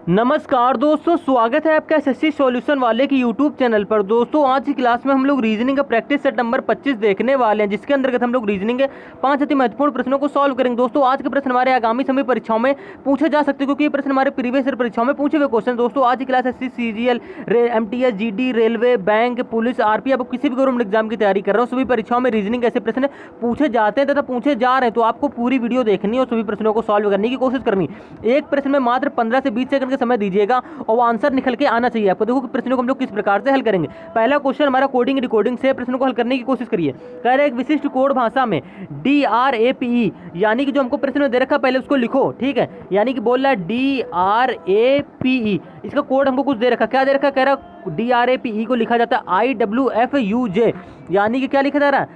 नमस्कार दोस्तों, स्वागत है आपका एसएससी सॉल्यूशन वाले की यूट्यूब चैनल पर। दोस्तों आज की क्लास में हम लोग रीजनिंग का प्रैक्टिस सेट नंबर 25 देखने वाले हैं, जिसके अंतर्गत हम लोग रीजनिंग के 5 अति महत्वपूर्ण प्रश्नों को सॉल्व करेंगे। दोस्तों आज के प्रश्न हमारे आगामी समय परीक्षाओं में पूछे जा सकते हैं, क्योंकि ये प्रश्न हमारे प्रीवियस ईयर परीक्षाओं में पूछे हुए क्वेश्चन। दोस्तों आज की class SSC CGL, MTS, GD, railway, bank, police, RP, आप किसी भी गवर्नमेंट एग्जाम की तैयारी कर रहे हो, सभी परीक्षाओं में रीजनिंग ऐसे प्रश्न पूछे जाते हैं तथा पूछे जा रहे हैं। तो आपको पूरी वीडियो देखनी है और सभी प्रश्नों को सॉल्व करने की कोशिश करनी। एक प्रश्न में मात्र 15 से 20 सेकंड का समय दीजिएगा और आंसर निकल के आना चाहिए आपको। देखो कि प्रश्नों को हम लोग किस प्रकार से हल करेंगे। पहला क्वेश्चन हमारा कोडिंग रिकॉर्डिंग से प्रश्नों को हल करने की कोशिश करिए। कह रहे एक विशिष्ट कोड भाषा में DRAPE, यानी कि जो हमको प्रश्न में दे रखा पहले उसको लिखो, ठीक है। यानी कि बोल रहा है DRAPE, इसका कोड हमको कुछ दे रखा, क्या दे रखा, कह रहा DRAPE को लिखा जाता है IWFUJ, यानी कि क्या लिखा जा रहा है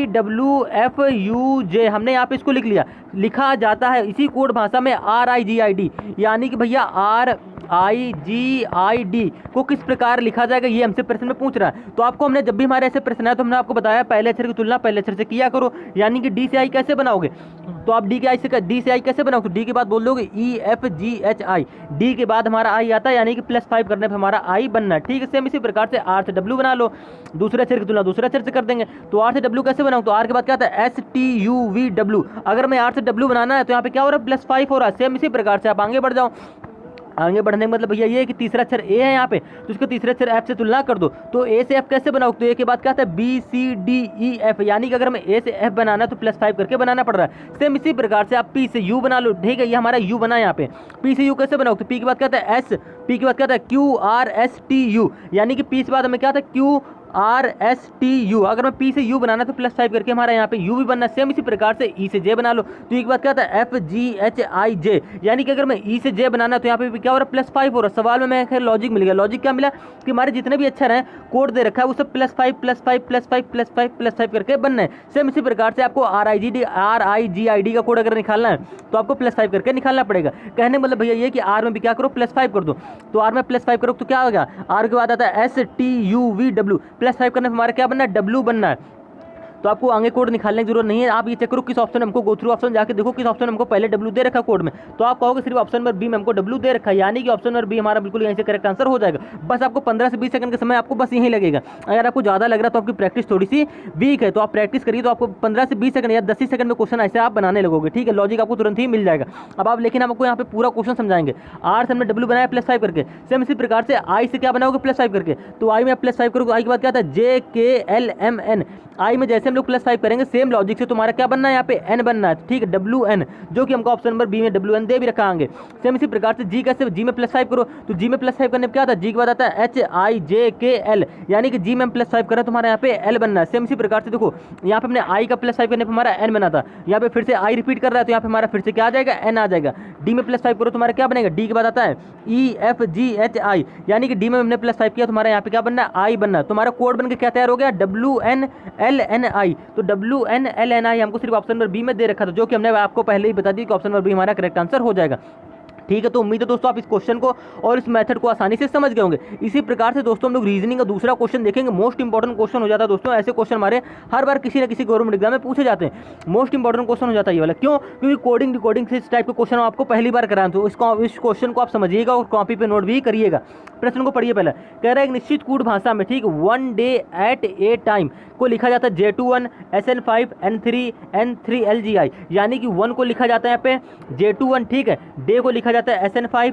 IWFUJ। हमने यहाँ पे इसको लिख लिया, लिखा जाता है इसी कोड भाषा में RIGID, यानी कि भैया RIGID को किस प्रकार लिखा जाएगा, ये हमसे प्रश्न में पूछ रहा है। तो आपको हमने जब भी हमारे ऐसे प्रश्न आए तो हमने आपको बताया पहले अक्षर की तुलना पहले अक्षर से किया करो। यानी कि D से I कैसे बनाओगे, तो आप D से I कैसे बनाओगे, तो D के बाद बोल दोगे EFGHI, D के बाद हमारा I आता है, यानी कि +5 करने पर हमारा I बनना है, ठीक है। सेम इसी प्रकार से R से W बना लो, दूसरे अक्षर की तुलना दूसरे अक्षर से कर देंगे। तो R से W कैसे बनाऊँ, तो R के बाद क्या आता है STUVW, अगर मैं R से W बनाना है तो यहाँ पे क्या हो रहा है +5 हो रहा है। सेम इसी प्रकार से आप आगे बढ़ जाओ। आगे बढ़ने का मतलब भैया ये है कि तीसरा अक्षर ए है यहाँ पे, तो उसके तीसरे अक्षर एफ से तुलना कर दो। तो ए से एफ कैसे बनाओ, तो ए के बाद क्या आता है BCDEF, यानी कि अगर हमें ए से एफ बनाना है तो +5 करके बनाना पड़ रहा है। सेम इसी प्रकार से आप पी से यू बना लो, ठीक है। ये हमारा यू बना है यहाँ पे, पी से यू कैसे बनाओ, तो पी के बाद क्या आता है एस, पी के बाद क्या आता है QRSTU, यानी कि पी से बाद हमें क्या आता है QRSTU। अगर मैं पी से यू बनाना तो +5 करके हमारा यहाँ पे यू भी बनना। सेम इसी प्रकार से ई से जे बना लो, तो एक बात क्या था FGHIJ, यानी कि अगर मैं ई से जे बनाना तो यहाँ पे भी क्या हो रहा है +5 हो रहा है। सवाल में मैं लॉजिक मिल गया। लॉजिक क्या मिला कि हमारे जितने भी अक्षर हैं कोड दे रखा है वो सब +5 करके बनना है। सेम इसी प्रकार से आपको RIGID का कोड अगर निकालना है तो आपको +5 करके निकालना पड़ेगा। कहने मतलब भैया ये कि आर में भी क्या करो +5 कर दो। तो आर में +5 करो तो क्या होगा, आर के बाद आता है STUVW, +5 करने पर हमारा क्या बनना है W बनना है। तो आपको आगे कोड निकालने की जरूरत नहीं है, आप ये चेक करो किस ऑप्शन हमको गो थ्रू ऑप्शन जाके देखो किस ऑप्शन हमको पहले W दे रखा कोड में। तो आप कहोगे सिर्फ ऑप्शन नंबर बी में हमको W दे रखा है, यानी कि ऑप्शन नंबर बी हमारा बिल्कुल यहीं से करेक्ट आंसर हो जाएगा। बस आपको 15 से 20 सेकंड का समय आपको बस यहीं लगेगा। अगर आपको ज़्यादा लग रहा है तो आपकी प्रैक्टिस थोड़ी सी वीक है, तो आप प्रैक्टिस करिए तो आपको 15 से 20 सेकंड या 10 सेकंड में क्वेश्चन ऐसे आप बनाने लगोगे, ठीक है। लॉजिक आपको तुरंत ही मिल जाएगा। अब आप लेकिन आपको यहाँ पे पूरा क्वेश्चन समझाएंगे। आर से हमने W बनाया +5 करके, सेम इसी प्रकार से आई से क्या बनाओगे +5 करके। तो आई में +5 करोगे, आई के बाद क्या था JKLMN, आई में जैसे हम लोग +5 करेंगे सेम लॉजिक से तुम्हारा क्या बनना है यहाँ पे N बनना है, ठीक है WN, जो कि हमको ऑप्शन नंबर बी में WN दे भी रखा आगे। सेम इसी प्रकार से जी कैसे, जी में +5 करो, तो जी में +5 करने पर क्या था, जी के बाद आता है HIJKL, यानी कि जी में +5 करें तुम्हारा यहाँ पे L बनना है। सेम इसी प्रकार से देखो यहाँ पे हमने आई का +5 करने पर हमारा N बना था, यहाँ पे फिर से आई रिपीट कर रहा है तो यहाँ पे हमारा फिर से क्या आ जाएगा N आ जाएगा। डी में +5 करो तुम्हारा क्या बनेगा, डी के बाद आता है EFGHI, यानी कि डी में हमने +5 किया तुम्हारा यहाँ पे क्या बनना है आई बनना है। तुम्हारा कोड बन के क्या तैयार हो गया WNLNI। तो WNLNI हमको सिर्फ ऑप्शन नंबर बी में दे रखा था, जो कि हमने आपको पहले ही बता दी कि ऑप्शन नंबर बी हमारा करेक्ट आंसर हो जाएगा, ठीक है। तो उम्मीद है दोस्तों आप इस क्वेश्चन को और इस मेथड को आसानी से समझ गए होंगे। इसी प्रकार से दोस्तों हम लोग रीजनिंग का दूसरा क्वेश्चन देखेंगे। मोस्ट इंपॉर्टेंट क्वेश्चन हो जाता है दोस्तों, ऐसे क्वेश्चन हमारे हर बार किसी न किसी गवर्नमेंट एग्जाम में पूछे जाते हैं। मोस्ट इंपॉर्टेंट क्वेश्चन हो जाता है ये वाला, क्यों, क्योंकि कोडिंग रिकॉर्डिंग से इस टाइप के क्वेश्चन आपको पहली बार कराएं, तो इस क्वेश्चन को आप समझिएगा और कॉपी पे नोट भी करिएगा। प्रश्न को पढ़िए पहले। कह रहा है एक निश्चित कोड भाषा में, ठीक, 1 डे एट ए टाइम को लिखा जाता है J21 SN5 N3 N3LGI, यानी कि 1 को लिखा जाता है यहाँ पे J21, ठीक है। डे को लिखा जाता है SN5,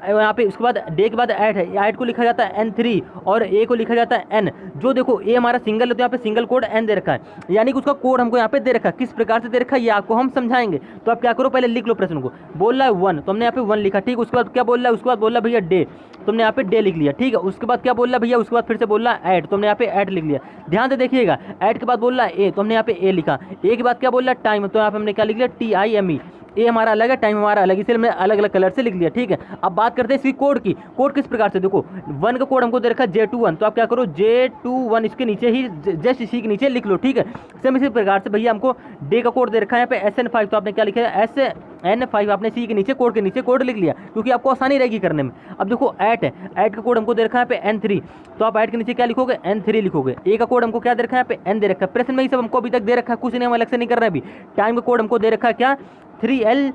यहाँ पे उसके बाद डे के बाद 8 है, 8 को लिखा जाता है N3 और ए को लिखा जाता है N। जो देखो ए हमारा सिंगल है तो यहाँ पे सिंगल कोड N दे रखा है, यानी कि उसका कोड हमको यहाँ पे दे रखा है। किस प्रकार से दे रखा है ये आपको हम समझाएंगे। तो आप क्या करो पहले लिख लो प्रश्न को। बोल रहा है 1 तो हमने यहाँ पे 1 लिखा, ठीक। उसके बाद क्या बोल रहा है, उसके बाद बोल रहा है भैया डे, तो हमने यहाँ पे डे लिख लिया, ठीक है। उसके बाद क्या बोल रहा है भैया, उसके बाद फिर से बोल रहा है 8, तो हमने यहाँ पे 8 लिख लिया। ध्यान से देखिएगा, 8 के बाद बोल रहा है ए, तो हमने यहाँ पे ए लिखा। ए के बाद क्या बोल रहा है टाइम, तो यहाँ पे हमने क्या लिख लिया TIME। ए हमारा अलग है, टाइम हमारा अलग, इसलिए हमने अलग अलग कलर से लिख लिया, ठीक है। अब बात करते हैं इसकी कोड की। कोड किस प्रकार से, देखो 1 का कोड हमको दे रखा है J21, तो आप क्या करो J21 इसके नीचे ही जस्ट इसी के नीचे लिख लो, ठीक है। सेम इसी प्रकार से भैया हमको डे का कोड दे रखा है यहाँ पे SN5, तो आपने क्या लिखा है SN5, आपने सी के नीचे कोड लिख लिया, क्योंकि आपको आसानी रहेगी करने में। अब देखो 8 है, 8 का कोड हमको दे रखा है यहाँ पे N3, तो आप 8 के नीचे क्या लिखोगे N3 लिखोगे। ए का कोड हमको क्या दे रखा है यहाँ पे N दे रखा है। प्रश्न में ही सब हमको अभी तक दे रखा है, कुछ नहीं हम अलग से नहीं कर रहे हैं। अभी टाइम का कोड हमको दे रखा है क्या 3L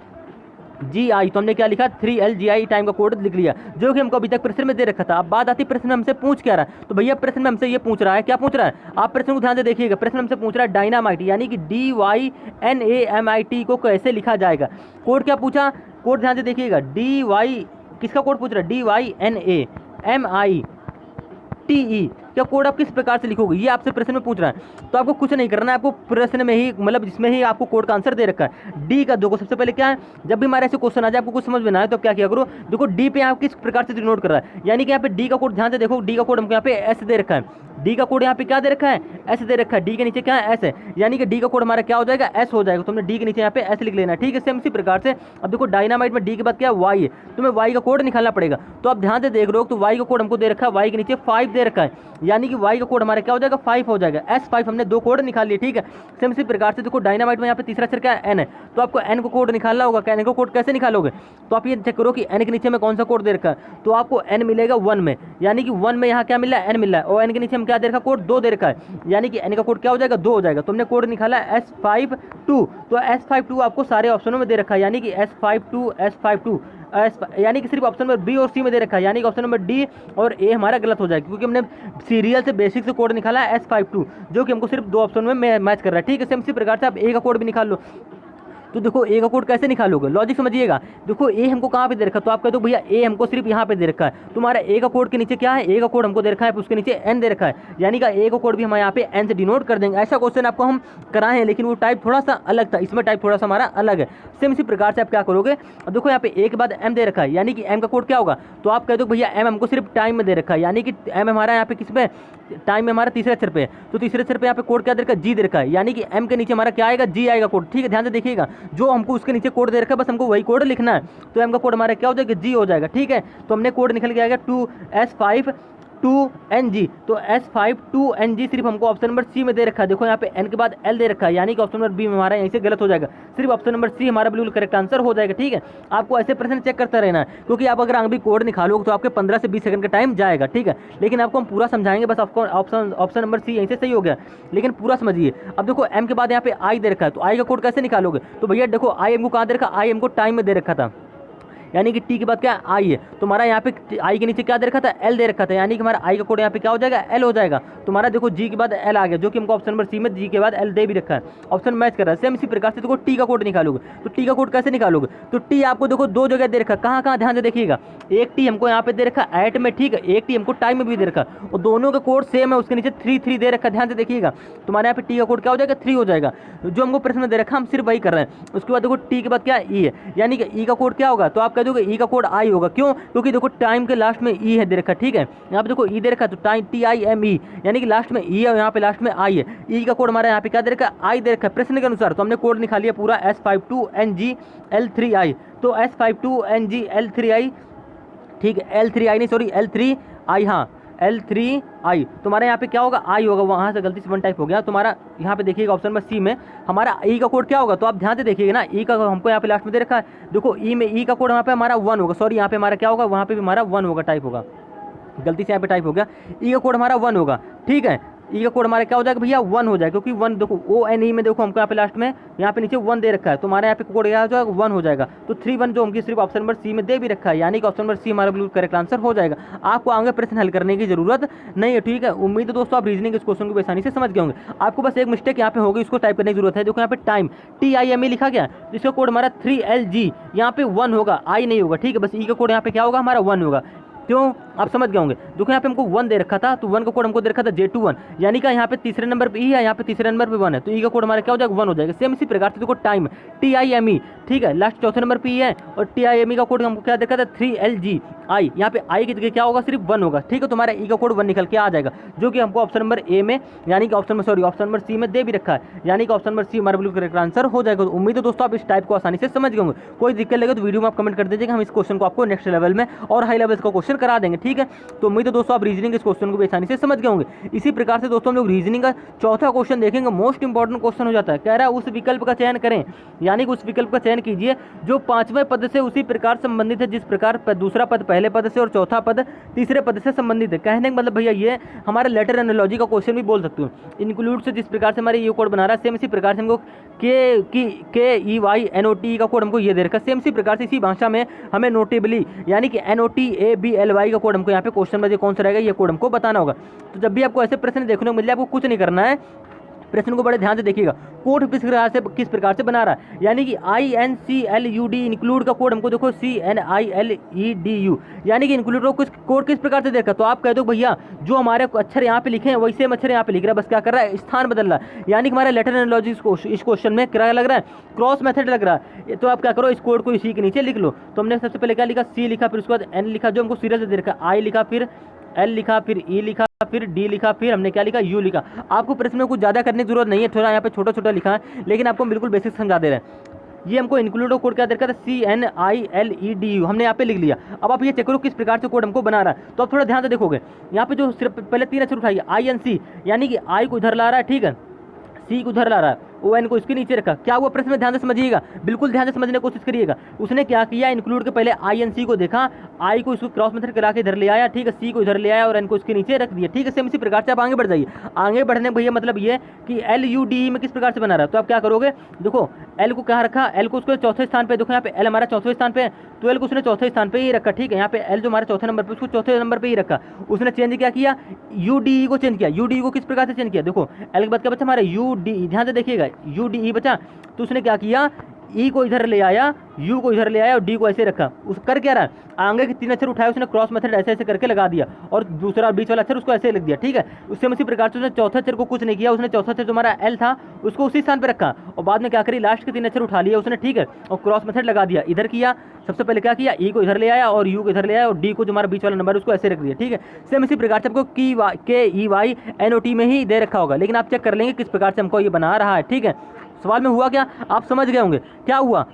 GI, तो हमने क्या लिखा 3LGI टाइम का कोड लिख लिया, जो कि हमको अभी तक प्रश्न में दे रखा था। अब बात आती है प्रश्न में हमसे पूछ क्या रहा है, तो भैया प्रश्न में हमसे ये पूछ रहा है, क्या पूछ रहा है, आप प्रश्न को ध्यान से देखिएगा। प्रश्न हमसे पूछ रहा है डायनामाइट यानी कि DYNAMIT को कैसे लिखा जाएगा। कोड क्या पूछा, कोड ध्यान से देखिएगा, DY किसका कोड पूछ रहा है, DYNAMITE क्या कोड आप किस प्रकार से लिखोगे, ये आपसे प्रश्न में पूछ रहा है। तो आपको कुछ नहीं करना है, आपको प्रश्न में ही मतलब जिसमें ही आपको कोड का आंसर दे रखा है। डी का देखो सबसे पहले क्या है, जब भी हमारे ऐसे क्वेश्चन आ जाए आपको कुछ समझ में ना आए तो क्या किया करो, देखो डी पे यहाँ किस प्रकार से डिनोट कर रहा है, यानी कि यहाँ पे डी का कोड ध्यान से देखो, डी का कोड हमको यहाँ पे एस दे रखा है, डी का कोड यहाँ पे क्या दे रखा है, एस दे रखा है, डी के नीचे क्या है, एस है, यानी कि डी का कोड हमारा क्या हो जाएगा, एस हो जाएगा। तुमने डी के नीचे यहाँ पे एस लिख लेना, ठीक है। सेम इसी प्रकार से अब देखो डायनामाइट में डी के बाद क्या वाई है, तुम्हें वाई का कोड निकालना पड़ेगा। तो आप ध्यान से देख रहे हो तो वाई का कोड हमको दे रखा है, वाई के नीचे 5 दे रखा है, यानी कि वाई का कोड हमारा क्या हो जाएगा 5 हो जाएगा, S5 हमने 2 कोड निकाल लिए, ठीक है। सेम इसी प्रकार से देखो डायनामाइट में यहाँ पे तीसरा अक्षर क्या है, एन है, तो आपको एन को कोड निकालना होगा। एन को कोड कैसे निकालोगे, तो आप ये चेक करो कि एन के नीचे में कौन सा कोड दे रखा है, तो आपको एन मिलेगा 1 में, यानी कि 1 में यहाँ क्या मिल रहा है, एन मिल रहा है, और एन के नीचे हम क्या दे रखा कोड 2 दे रखा है, यानी कि एन का कोड क्या हो जाएगा 2 हो जाएगा। तुमने कोड निकाला S52, तो S52 आपको सारे ऑप्शनों में दे रखा है, यानी कि S52 यानी कि सिर्फ ऑप्शन नंबर बी और सी में दे रखा है, यानी कि ऑप्शन नंबर डी और ए हमारा गलत हो जाएगा, क्योंकि हमने सीरियल से बेसिक से कोड निकाला है S52, जो कि हमको सिर्फ 2 ऑप्शन में मैच कर रहा है, ठीक है। सेम इसी प्रकार से आप ए का कोड भी निकाल लो। तो देखो ए का कोड कैसे निकालोगे, लॉजिक समझिएगा। देखो ए हमको कहाँ पे दे रखा है, तो आप कहते हो भैया ए हमको सिर्फ यहाँ पे दे रखा है, तुम्हारा ए का कोड के नीचे क्या है, ए का कोड हमको दे रखा है, उसके नीचे एन दे रखा है, यानी कि ए का कोड भी हम यहाँ पे एन से डिनोट कर देंगे। ऐसा क्वेश्चन आपको हम कराए हैं, लेकिन वो टाइप थोड़ा सा अलग था, इसमें टाइप थोड़ा सा हमारा अलग है। सेम इसी प्रकार से आप क्या करोगे, अब देखो यहाँ पे ए के बाद एम दे रखा है, यानी कि एम का कोड क्या होगा, तो आप कहते हो भैया एम हमको सिर्फ टाइम में दे रखा है, यानी कि एम हमारा यहाँ पे किस पे, टाइम में हमारा तीसरे अक्षर पे है, तो तीसरे अक्षर पे यहाँ पे कोड क्या दे रखा है, जी दे रखा है, यानी कि एम के नीचे हमारा क्या आएगा, जी आएगा कोड, ठीक है। ध्यान से देखिएगा, जो हमको उसके नीचे कोड दे रखा है बस हमको वही कोड लिखना है, तो एम का कोड हमारा क्या हो जाएगा, जी हो जाएगा, ठीक है। तो हमने कोड निकल के आएगा 2S52NG, तो S52NG सिर्फ हमको ऑप्शन नंबर सी में दे रखा है। देखो यहाँ पे एन के बाद एल दे रखा है, यानी कि ऑप्शन नंबर बी में हमारा यहीं से गलत हो जाएगा, सिर्फ ऑप्शन नंबर सी हमारा बिल्कुल करेक्ट आंसर हो जाएगा, ठीक है। आपको ऐसे प्रश्न चेक करता रहना है, क्योंकि आप अगर आगे भी कोड निकालोगे तो आपके 15 से 20 सेकंड का टाइम जाएगा, ठीक है। लेकिन आपको हम पूरा समझाएंगे, बस आपको ऑप्शन नंबर सी यहीं से सही हो गया, लेकिन पूरा समझिए। अब देखो एम के बाद यहाँ पे आई दे रखा है, तो आई का कोड कैसे निकालोगे, तो भैया देखो आई एम को कहाँ दे रखा, आई एम को टाइम में दे रखा था, यानी कि टी के बाद क्या आई है, तो हमारा यहाँ पे आई के नीचे क्या दे रखा था, एल दे रखा था, यानी कि हमारा आई का कोड यहाँ पे क्या हो जाएगा, एल हो जाएगा। तुम्हारा देखो जी के बाद एल आ गया, जो कि हमको ऑप्शन नंबर सी में जी के बाद एल दे भी रखा है, ऑप्शन मैच कर रहा है। सेम इसी प्रकार से देखो टी का कोड निकालोगे, तो टी का कोड कैसे निकालोगे, तो टी आपको देखो 2 जगह दे रखा है, कहाँ कहाँ ध्यान से देखिएगा, एक टी हमको यहाँ पे दे रखा है एट में, ठीक है, एक टी हमको टाइम में भी दे रखा है, और दोनों का कोड सेम है, उसके नीचे 3 दे रखा है, ध्यान से देखिएगा। तुम्हारे यहाँ पे टी का कोड क्या हो जाएगा, 3 हो जाएगा, जो हमको प्रश्न में दे रखा है हम सिर्फ वही कर रहे हैं। उसके बाद देखो टी के बाद क्या ई है, यानी कि ई का कोड क्या होगा, तो आप कह दोगे ई का कोड आई होगा, क्यों, क्योंकि देखो टाइम के लास्ट में ई है दे रखा, ठीक है। यहाँ पे देखो ई दे रखा तो टाइम TIME, यानी कि लास्ट में ई है, यहाँ पे लास्ट में आई है, ई का कोड हमारा यहाँ पे क्या दे रखा, आई दे रखा है प्रश्न के अनुसार। तो हमने कोड निकाल लिया पूरा S52NGL3I, तो S52NGL3I, ठीक है, L3I नहीं सॉरी L3I, हाँ L3I, तुम्हारे यहाँ पे क्या होगा, आई होगा, वहाँ से गलती से 1 टाइप हो गया तुम्हारा। यहाँ पे देखिएगा ऑप्शन नंबर सी में हमारा ई का कोड क्या होगा, तो आप ध्यान से देखिएगा ना, ई का हमको यहाँ पे लास्ट में दे रखा है, देखो ई में ई का कोड यहाँ पे हमारा 1 होगा, सॉरी यहाँ पे हमारा क्या होगा, वहाँ पे भी हमारा 1 होगा, टाइप होगा, गलती से यहाँ पे टाइप हो गया, ई का कोड हमारा 1 होगा, ठीक है। ई का कोड हमारा क्या हो जाएगा भैया 1 हो जाएगा, क्योंकि 1 देखो ONE में देखो हमको यहाँ पे लास्ट में यहाँ पे नीचे 1 दे रखा है, तो हमारे यहाँ पे कोड क्या हो जाएगा 1 हो जाएगा। तो 3 जो हमकी सिर्फ ऑप्शन नंबर सी में दे भी रखा है, यानी कि ऑप्शन नंबर सी हमारा बिल्कुल करेक्ट आंसर हो जाएगा। आपको आगे प्रश्न हल करने की जरूरत नहीं है, ठीक है। उम्मीद है दोस्तों आप रीजनिंग इस क्वेश्चन को आसानी से समझ गए होंगे। आपको बस एक मिस्टेक यहाँ पे होगी, उसको टाइप करने की जरूरत है। देखो यहाँ पे टाइम TIME लिखा गया, जिसका कोड हमारा 3LG यहाँ पे 1 होगा, आई नहीं होगा, ठीक है। बस ई का कोड यहाँ पे क्या होगा, हमारा 1 होगा, क्यों आप समझ गए होंगे। देखो यहाँ पे हमको 1 दे रखा था, तो 1 का कोड हमको दे रखा था J21, यानी कि यहाँ पे तीसरे नंबर पे ई है, यहाँ पे तीसरे नंबर पे 1 है, तो ई का कोड हमारा क्या हो जाएगा 1 हो जाएगा। सेम इसी प्रकार से देखो टाइम TIME, ठीक है, लास्ट चौथे नंबर पे ई है, और TIME का कोड हमको क्या देखा था 3LGI, यहाँ पे आई की जगह क्या होगा, सिर्फ 1 होगा, ठीक है। तुम्हारा ई का कोड 1 निकल के आ जाएगा, जो कि हमको ऑप्शन नंबर ए में, यानी कि ऑप्शन नंबर सी में दे भी रखा है, यानी कि ऑप्शन नंबर सी हमारा बिल्कुल करेक्ट आंसर हो जाएगा। तो उम्मीद है दोस्तों आप इस टाइप को आसानी से समझ गए होंगे। कोई दिक्कत लगे तो वीडियो में आप कमेंट कर दीजिएगा, हम इस क्वेश्चन को आपको नेक्स्ट लेवल में और हाई लेवल का क्वेश्चन करा देंगे, ठीक। ठीक है। तो उम्मीद है दोस्तों आप रीजनिंग इस क्वेश्चन को भी आसानी से समझ गए होंगे। इसी प्रकार से दोस्तों हम लोग रीजनिंग का चौथा क्वेश्चन देखेंगे, मोस्ट इंपॉर्टेंट क्वेश्चन हो जाता है। कह रहा है उस विकल्प का चयन करें, यानी कि उस विकल्प का चयन कीजिए जो पांचवें पद से उसी प्रकार संबंधित है जिस प्रकार दूसरा पद पहले पद से और चौथा पद तीसरे पद से संबंधित है। कहने का मतलब भैया ये हमारा लेटर एनालॉजी का क्वेश्चन भी बोल सकते हो। इंक्लूड से जिस प्रकार से हमारे ये कोड बना रहा है सेम इसी प्रकार से हमको KEYNOTE का कोड हमको ये दे रखा है। सेम इसी प्रकार से इसी भाषा में हमें नोटेबली यानी कि NOTABLY का कोड हमको यहाँ पे क्वेश्चन में कौन सा रहेगा ये कोड हमको बताना होगा। तो जब भी आपको ऐसे प्रश्न देखने को मिल जाए आपको कुछ नहीं करना है, प्रश्न को बड़े ध्यान से देखिएगा। कोड किस प्रकार से बना रहा है, यानी कि INCLUD इंक्लूड का कोड हमको देखो CNILEDU, यानी कि इंक्लूड का कोड किस प्रकार से देखा। तो आप कह दो भैया जो हमारे अक्षर यहाँ पे लिखे हैं वही सेम अक्षर यहाँ पे लिख रहा है, बस क्या कर रहा है स्थान बदल रहा है। यानी कि हमारे लेटर एनालॉजी इस क्वेश्चन में क्या लग रहा है, क्रॉस मेथड लग रहा है। तो आप क्या करो इस कोड को इसी के नीचे लिख लो। तो हमने सबसे पहले क्या लिखा, C लिखा, फिर उसके बाद N लिखा जो हमको सीरियल से दे रखा, I लिखा, फिर L लिखा, फिर E लिखा, फिर D लिखा, फिर हमने क्या लिखा U लिखा। आपको प्रश्न में कुछ ज़्यादा करने की जरूरत नहीं है, थोड़ा यहाँ पे छोटा छोटा लिखा है लेकिन आपको बिल्कुल बेसिक समझा दे रहे हैं। ये हमको इंक्लूड कोड क्या दे रखा था CNILEDU हमने यहाँ पे लिख लिया। अब आप ये चेक करो किस प्रकार से कोड हमको बना रहा है। तो आप थोड़ा ध्यान से देखोगे यहाँ पे जो सिर्फ पहले 3 अक्षर उठाइए INC, यानी कि I को इधर ला रहा है, ठीक है, C को उधर ला रहा है, ON को इसके नीचे रखा। क्या हुआ प्रश्न में ध्यान से समझिएगा, बिल्कुल ध्यान से समझने की कोशिश करिएगा। उसने क्या किया, इंक्लूड के पहले INC को देखा, I को इसको क्रॉस मेथड करा के इधर ले आया, ठीक है, C को इधर ले आया और N को इसके नीचे रख दिया, ठीक है। सेम इसी प्रकार से आप आगे बढ़ जाइए। आगे बढ़ने भैया मतलब ये कि LUDE में किस प्रकार से बना रहा है। तो आप क्या करोगे, देखो L को कहाँ रखा, L को उसको चौथे स्थान पे, देखो यहाँ पे L हमारा चौथे स्थान पे है तो L को उसने चौथे स्थान पे ही रखा, ठीक है। यहाँ पे L जो हमारे चौथे नंबर पे उसको चौथे नंबर पे ही रखा। उसने चेंज क्या किया, UDE को चेंज किया। UDE को किस प्रकार से चेंज किया, देखो L के बाद क्या बचा हमारा UDE, ध्यान से देखिएगा UDE बचा। तो उसने क्या किया, E को इधर ले आया, U को इधर ले आया और D को ऐसे रखा। उस कर क्या रहा है, आगे के 3 अक्षर उठाए उसने क्रॉस मेथड ऐसे ऐसे करके लगा दिया और दूसरा बीच वाला अक्षर उसको ऐसे लिख दिया, ठीक है। उससे उसी प्रकार से उसने चौथा अक्षर को कुछ नहीं किया, उसने चौथा अक्षर जो हमारा L था उसको उसी स्थान पर रखा और बाद में क्या करी, लास्ट के 3 अक्षर उठा लिया उसने, ठीक है, और क्रॉस मेथड लगा दिया। इधर किया, सबसे पहले क्या किया, E को इधर ले आया और U को इधर ले आया और D को जो हमारा बीच वाला नंबर उसको ऐसे रख दिया, ठीक है। सेम इसी प्रकार से आपको KEYNOT में ही दे रखा होगा, लेकिन आप चेक कर लेंगे किस प्रकार से हमको ये बना रहा है, ठीक है। सवाल में हुआ क्या, आप समझ गए होंगे क्या हुआ।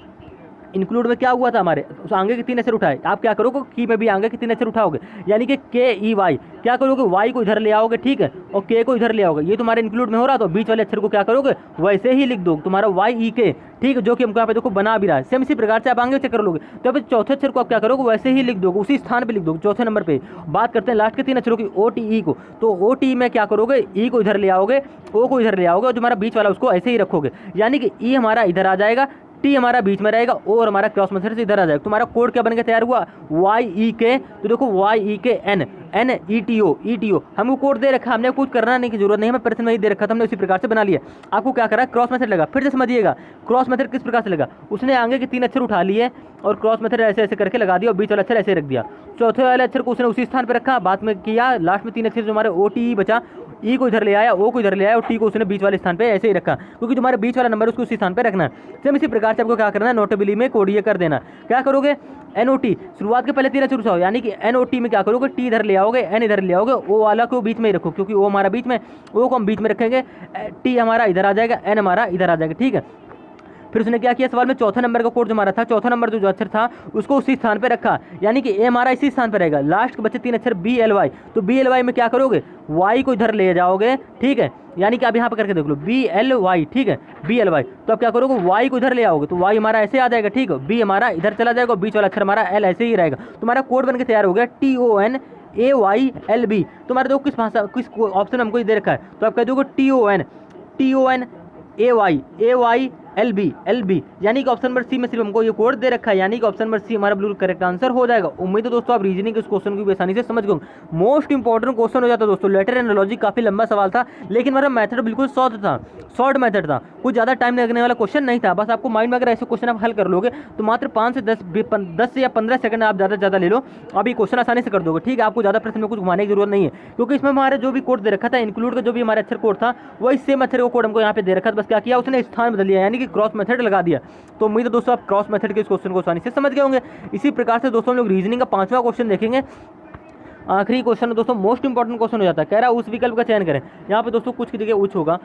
इंक्लूड में क्या हुआ था, हमारे उस आगे के 3 अक्षर उठाए। आप क्या करोगे, की में भी आगे के 3 अक्षर उठाओगे, यानी कि KEY क्या करोगे, Y को इधर ले आओगे, ठीक है, और K को इधर ले आओगे। ये तुम्हारे इंक्लूड में हो रहा, तो बीच वाले अक्षर को क्या करोगे, वैसे ही लिख दो तुम्हारा YEK, ठीक है, जो कि हमको यहाँ पे देखो बना भी रहा है। सेम इसी प्रकार से आप आगे चेक कर लोगे। तो अब चौथे अक्षर को आप क्या करोगे, वैसे ही लिख दोगे, उसी स्थान पर लिख दोगे, चौथे नंबर पर। बात करते हैं लास्ट के 3 अक्षरों की, OTE को। तो OTE में क्या करोगे, E को इधर ले आओगे, O को इधर ले आओगे और जो हमारा बीच वाला उसको ऐसे ही रखोगे, यानी कि E हमारा इधर आ जाएगा, T हमारा बीच में रहेगा, O और हमारा क्रॉस मेथड से इधर आ जाएगा। तुम्हारा कोड क्या बन के तैयार हुआ, YEK। तो देखो YEKN NETO हमको कोड दे रखा, हमने कुछ करना नहीं की जरूरत नहीं, हमें प्रश्न में ही दे रखा था, हमने उसी प्रकार से बना लिया। आपको क्या करा, क्रॉस मेथड लगा। फिर से समझिएगा क्रॉस मेथड किस प्रकार से लगा, उसने आगे के 3 अक्षर उठा लिए और क्रॉस मेथड ऐसे ऐसे करके लगा दिया और बीच वाला अक्षर ऐसे रख दिया। चौथे वाले अक्षर को उसने उसी स्थान पर रखा, बाद में किया लास्ट में 3 अक्षर जो हमारे OTE बचा, E को इधर ले आया, O को इधर ले आया और T को उसने बीच वाले स्थान पे ऐसे ही रखा, क्योंकि तुम्हारे बीच वाला नंबर उसको उसी स्थान पे रखना है। सेम इसी प्रकार से आपको क्या करना है, नोटेबली में कोड ये कर देना। क्या करोगे, NOT शुरुआत के पहले 3 अक्षर उठाओ, यानी कि NOT में क्या करोगे, T इधर ले आओगे, N इधर ले आओगे, O वाला को बीच में ही रखो, क्योंकि O हमारा बीच में, O को हम बीच में रखेंगे, T हमारा इधर आ जाएगा, N हमारा इधर आ जाएगा, ठीक है। फिर उसने क्या किया, सवाल में चौथा नंबर का कोड जो हमारा था, चौथा नंबर जो अक्षर था उसको उसी स्थान पे रखा, यानी कि A हमारा इसी स्थान पे रहेगा। लास्ट के बच्चे 3 अक्षर BLY, तो BLY में क्या करोगे, Y को इधर ले जाओगे, ठीक है, यानी कि आप यहाँ पे करके देख लो BLY, ठीक है, BLY। तो आप क्या करोगे, Y को इधर ले आओगे, तो Y हमारा ऐसे आ जाएगा, ठीक है, B हमारा इधर चला जाएगा, बीच वाला अक्षर हमारा L ऐसे ही रहेगा। तुम्हारा कोड बन के तैयार हो गया TONAYLB। तुम्हारे देखो किस भाषा किस ऑप्शन हमको दे रखा है, तो आप कह दोगे TONAYLB, यानी कि ऑप्शन नंबर सी में सिर्फ हमको ये कोड दे रखा है, यानी कि ऑप्शन नंबर सी हमारा बिल्कुल करेक्ट आंसर हो जाएगा। उम्मीद है दोस्तों आप रीजनिंग के इस क्वेश्चन को भी आसानी से समझ गए। मोस्ट इंपॉर्टेंट क्वेश्चन हो जाता है दोस्तों, लेटर एनालॉजी काफी लंबा सवाल था, लेकिन हमारा मेथड बिल्कुल शॉर्ट मेथड था, कुछ ज़्यादा टाइम लगने वाला क्वेश्चन नहीं था। बस आपको माइंड में अगर ऐसे क्वेश्चन आप हल कर लोगे तो मात्र 5 से 10 या 15 सेकंड आप ज़्यादा से ज़्यादा ले लो, आप ये क्वेश्चन आसानी से कर दोगे, ठीक है। आपको ज़्यादा प्रश्न में कुछ घुमाने की जरूरत नहीं है, क्योंकि इसमें हमारे जो भी कोड दे रखा था, इंक्लूड का जो भी हमारा अक्षर कोड था, वही सेम अक्षर का कोड हमको यहाँ पे दे रखा था। बस क्या किया, उसने स्थान बदल दिया, यानी कि क्रॉस मेथड लगा दिया। तो उम्मीद है दोस्तों आप क्रॉस मेथड के इस क्वेश्चन को आसानी से समझ गए होंगे। इसी प्रकार से दोस्तों हम लोग रीजनिंग का 5वां क्वेश्चन देखेंगे। आखिरी क्वेश्चन दोस्तों मोस्ट इंपॉर्टेंट क्वेश्चन हो जाता है। कह रहा है उस विकल्प का चयन करें, यहाँ पे दोस्तों कुछ की जगह उस होगा,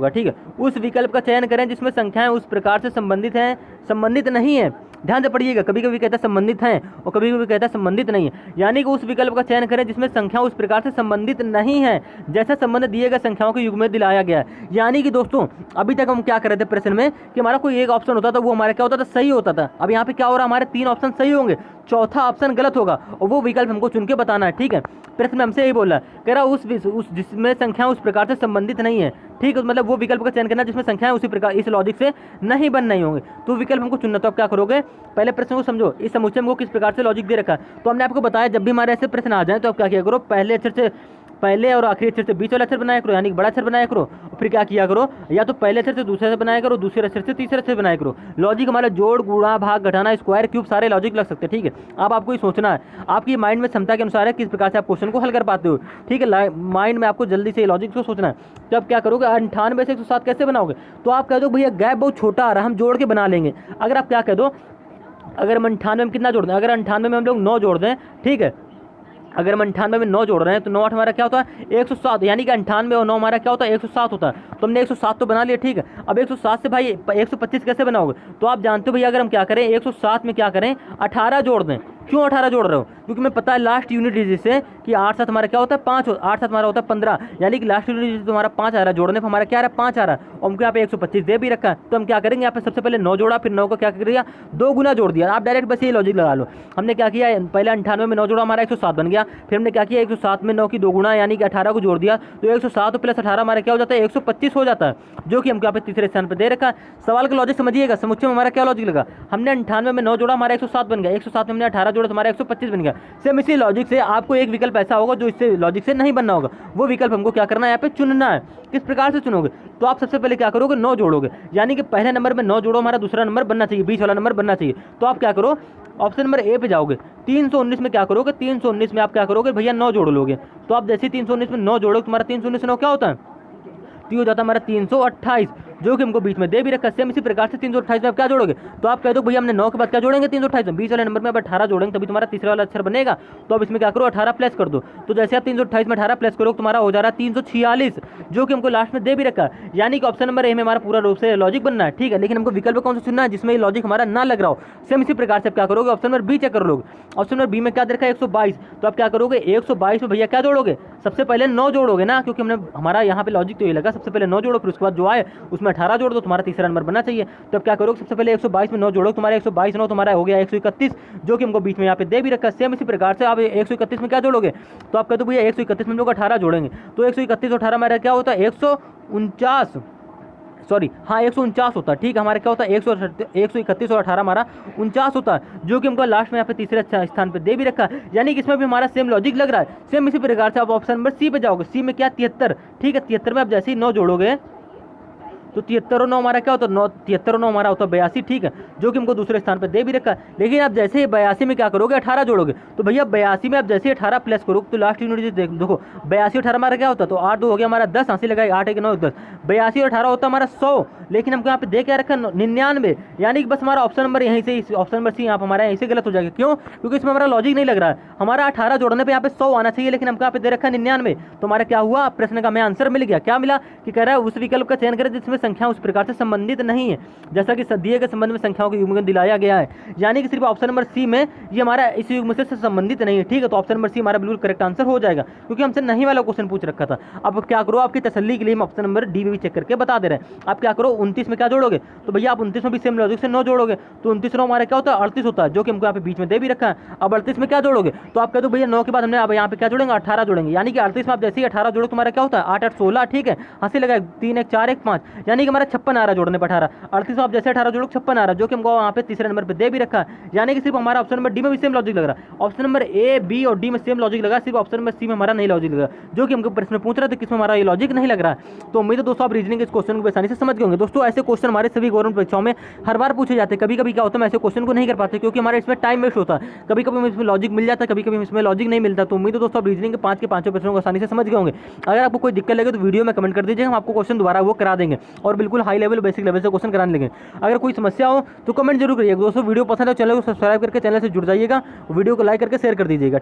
ठीक है। उस विकल्प का चयन करें जिसमें संख्याएं उस प्रकार से संबंधित नहीं है ध्यान से पढ़िएगा, कभी कभी कहता है संबंधित हैं और कभी कभी कहता है संबंधित नहीं है। यानी कि उस विकल्प का चयन करें जिसमें संख्या उस प्रकार से संबंधित नहीं है जैसा संबंध दिए गए संख्याओं के युग में दिलाया गया है। यानी कि दोस्तों अभी तक हम क्या कर रहे थे प्रश्न में कि हमारा कोई एक ऑप्शन होता था, वो हमारा क्या होता था, सही होता था। अब यहाँ पे क्या हो रहा है, हमारे 3 ऑप्शन सही होंगे, चौथा ऑप्शन गलत होगा और वो विकल्प हमको चुन के बताना है। ठीक है, प्रश्न में हमसे यही बोला कह रहा उस जिसमें संख्या उस प्रकार से संबंधित नहीं है। ठीक है, मतलब वो विकल्प का चयन करना जिसमें संख्याएं उसी प्रकार इस लॉजिक से नहीं बन नहीं होंगे, तो विकल्प हमको चुनना। तो आप क्या करोगे, पहले प्रश्न को समझो, इस समुच्चय में वो किस प्रकार से लॉजिक दे रखा है। तो हमने आपको बताया जब भी हमारे ऐसे प्रश्न आ जाए तो आप क्या किया करो, पहले अक्षर से पहले और आखिरी अक्षर से बीच वाला अक्षर बनाया करो, यानी कि बड़ा अक्षर बनाया करो। और फिर क्या किया करो, या तो पहले अक्षर से दूसरे अक्षर बनाया करो, दूसरे अक्षर से तीसरे अक्षर बनाया करो। लॉजिक हमारा जोड़, गुणा, भाग, घटाना, स्क्वायर, क्यूब सारे लॉजिक लग सकते हैं। ठीक है, अब आपको ये सोचना है, आपकी माइंड में क्षमता के अनुसार है किस प्रकार से आप क्वेश्चन को हल कर पाते हो। ठीक है, माइंड में आपको जल्दी से लॉजिक को सोचना है। तो आप क्या करोगे, 98 से 107 कैसे बनाओगे। तो आप कह दो भैया गैप बहुत छोटा आ रहा है, हम जोड़ के बना लेंगे। अगर आप क्या कह दो, अगर हम 98 में कितना जोड़ दें, अगर 98 में हम लोग 9 जोड़ दें, ठीक है, अगर हम 98 में 9 जोड़ रहे हैं तो 9 8 हमारा क्या होता है 107, यानी कि 98 और 9 हमारा क्या होता है 107 होता है। तो हमने 107 तो बना लिया। ठीक है, अब 107 से भाई 125 कैसे बनाओगे। तो आप जानते हो भैया अगर हम क्या करें 107 में क्या करें 18 जोड़ दें। क्यों 18 जोड़ रहे हो, क्योंकि मैं पता है लास्ट यूनिट डिजिट से कि 8 7 हमारा क्या होता है 5, 8 7 हमारा होता है 15, यानी कि लास्ट यूनिट डिजिट हमारा 5 आ रहा है, जोड़ने पर हमारा क्या आ रहा है 5 आ रहा है और हमको यहाँ पे 125 दे भी रखा है। तो हम क्या करेंगे, यहाँ पे सबसे पहले 9 जोड़ा, फिर 9 को क्या कर दिया 2 गुना जोड़ दिया। आप डायरेक्ट बस ये लॉजिक लगा लो। हमने क्या किया, पहले 98 में 9 जोड़ा हमारा 107 बन गया, फिर हमने क्या किया 107 में 9 की 2 गुना यानी कि 18 को जोड़ दिया, तो 107 प्लस 18 हमारा क्या हो जाता है 125 हो जाता है, जो कि हमको यहाँ पे तीसरे स्थान पर दे रखा है। सवाल का लॉजिक समझिएगा, समुच्चय में हमारा क्या लॉजिक लगा, हमने 98 में 9 जोड़ा हमारा 107 बन गया, 107 में हमने 18 जोड़ा तो हमारा 125 बन गया। सेम इसी लॉजिक से आपको एक विकल्प ऐसा होगा जो इससे लॉजिक से नहीं बनना होगा, वो विकल्प हमको क्या करना है यहाँ पे चुनना है। किस प्रकार से चुनोगे, तो आप सबसे पहले क्या करोगे 9 जोड़ोगे, यानी कि पहले नंबर में 9 जोड़ो, हमारा दूसरा नंबर बनना चाहिए, बीच वाला नंबर बनना चाहिए। तो आप क्या करो ऑप्शन नंबर ए पे जाओगे, 319 में क्या करोगे 319 में आप क्या करोगे भैया 9 जोड़ लोगे। तो आप जैसे 319 में 9 जोड़ोगे तुम्हारा 319 9 क्या होता है, तो हो जाता है हमारा 328, जो कि हमको बीच में दे भी रखा है। सेम इसी प्रकार से 328 में आप क्या जोड़ोगे, तो आप कह दो भैया हमने 9 के बाद क्या जोड़ेंगे 328 में, 20 वाले नंबर में अब 18 जोड़ेंगे तभी तुम्हारा तीसरा वाला अक्षर बनेगा। तो अब इसमें क्या करो 18 प्लस कर दो, तो जैसे आप 328 में 18 प्लस करो तुम्हारा हो जा रहा है 346, जो कि हमको लास्ट में दे भी रखा है। यानी कि ऑप्शन नंबर ए में हमारा पूरा रूप से लॉजिक बनना है। ठीक है, लेकिन हमको विकल्प कौन सा चुनना है जिसमें ये लॉजिक हमारा ना लग रहा हो। सेम इसी प्रकार से आप क्या करोगे ऑप्शन नंबर बी चेक कर लोगे। ऑप्शन नंबर बी में क्या दे रखा है 122, तो आप क्या करोगे 122 में भैया क्या जोड़ोगे, सबसे पहले 9 जोड़ोगे ना, क्योंकि हमने हमारा यहाँ पे लॉजिक तो ये लगा सबसे पहले 9 जोड़ो, फिर उसके बाद जो आए उसमें 18 जोड़ दो, तुम्हारा तीसरा नंबर बनना चाहिए। तो अब क्या करोगे सबसे पहले 122 में 9 जोड़ो, तुम्हारा 122 9 तुम्हारा हो गया 131, जो कि हमको बीच में यहाँ पे दे भी रखा है। सेम इसी प्रकार से आप 131 में क्या जोड़ोगे, तो आप कहते हो भैया 131 में हम लोग 18 जोड़ेंगे, तो 131 और 18 हमारा क्या होता है 149, सॉरी हाँ 149 होता है। ठीक है, हमारा क्या होता है 131 और 18 हमारा 49 होता है, जो कि हमको लास्ट में यहाँ पे तीसरे स्थान पे दे भी रखा है। यानी कि इसमें भी हमारा सेम लॉजिक लग रहा है। सेम इसी प्रकार से आप ऑप्शन नंबर सी पे जाओगे, सी में क्या 73। ठीक है, 73 में आप जैसे ही 9 जोड़ोगे तो 73 और 9 हमारा क्या होता है 73 और 9 हमारा होता है 82। ठीक है, जो कि हमको दूसरे स्थान पर दे भी रखा है। लेकिन आप जैसे ही 82 में क्या करोगे 18 जोड़ोगे, तो भैया 82 में आप जैसे ही 18 प्लस करोगे तो लास्ट यूनिट देखो 82 18 हमारा क्या होता है, तो 8 2 हो गया हमारा 10, हंसी लगाई 8 1 9 10, 82 और 18 होता है हमारा 100, लेकिन हमको यहाँ पे दे क्या रखा 99, यानी कि बस हमारा ऑप्शन नंबर यहीं से ऑप्शन नंबर सी यहाँ पर हमारा यहीं से गलत हो जाएगा। क्यों, क्योंकि इसमें हमारा लॉजिक नहीं लग रहा है। हमारा 18 जोड़ने पे यहाँ पे 100 आना चाहिए, लेकिन हमको यहाँ पे दे रखा 99। तो हमारा क्या हुआ, प्रश्न का हमें आंसर मिल गया। क्या मिला कि कह रहा है उस विकल्प का चयन करें जिसमें संख्या उस प्रकार से संबंधित नहीं है जैसा कि दिए गए संबंध में संख्याओं के युग में दिलाया गया है। यानी कि सिर्फ ऑप्शन नंबर सी में ये हमारा इस युग में से संबंधित नहीं है। ठीक है, तो ऑप्शन नंबर सी हमारा बिल्कुल करेक्ट आंसर हो जाएगा, क्योंकि हमसे नहीं वाला क्वेश्चन पूछ रखा था। अब क्या करो, आपकी तसल्ली के लिए हम ऑप्शन नंबर डी भी चेक करके बता दे रहे हैं। आप क्या करो 29 में क्या जोड़ोगे, तो भैया आप 29 में भी सेम लॉजिक से 9 जोड़ोगे, तो 29 9 हमारा क्या होता है 38 होता है, जो कि हमको यहाँ पे बीच में दे भी रखा है। अब 38 में क्या जोड़ोगे, तो आप कह दो भैया 9 के बाद हमने अब यहाँ पे क्या जोड़ेंगे 18 जोड़ेंगे, यानी कि 38 में आप जैसे ही 18 जोड़ो तुम्हारा क्या होता है 8 8 16। ठीक है, हंसी लगाए 3 1 4 1 5, यानी कि हमारा 56 आ रहा जोड़ने पर 18। 38 में आप जैसे 18 जोड़ो 56 आ रहा, जो कि हमको वहाँ पे तीसरे नंबर पे दे भी रखा है। यानी कि सिर्फ हमारा ऑप्शन नंबर डी में भी सेम लॉजिक लग रहा है, ऑप्शन नंबर ए बी और डी में सेम लॉजिक लगा, सिर्फ ऑप्शन नंबर सी में हमारा नहीं लॉजिक लगा, जो कि हमको प्रश्न में पूछ रहा था किसमें हमारा ये लॉजिक नहीं लग रहा है। तो उम्मीद है दोस्तों आप रीजनिंग इस क्वेश्चन को आसानी से समझ गए होंगे। दोस्तों ऐसे क्वेश्चन हमारे सभी गवर्नमेंट परीक्षाओं में हर बार पूछे जाते हैं। कभी कभी क्या होता है हम ऐसे क्वेश्चन को नहीं कर पाते क्योंकि हमारे इसमें टाइम वेस्ट होता है, कभी कभी इसमें लॉजिक मिल जाता है, कभी कभी इसमें लॉजिक नहीं मिलता। तो उम्मीद है दोस्तों आप रीजनिंग के 5 के 5 प्रश्नों को आसानी से समझ गए होंगे। अगर आपको कोई दिक्कत लगे तो वीडियो में कमेंट कर दीजिए, हम आपको क्वेश्चन दोबारा वो करा देंगे और बिल्कुल हाई लेवल बेसिक लेवल से क्वेश्चन कराने लगे। अगर कोई समस्या हो तो कमेंट जरूर करिएगा। दोस्तों वीडियो पसंद है तो चैनल को सब्सक्राइब करके चैनल से जुड़ जाइएगा, वीडियो को लाइक करके शेयर कर दीजिएगा।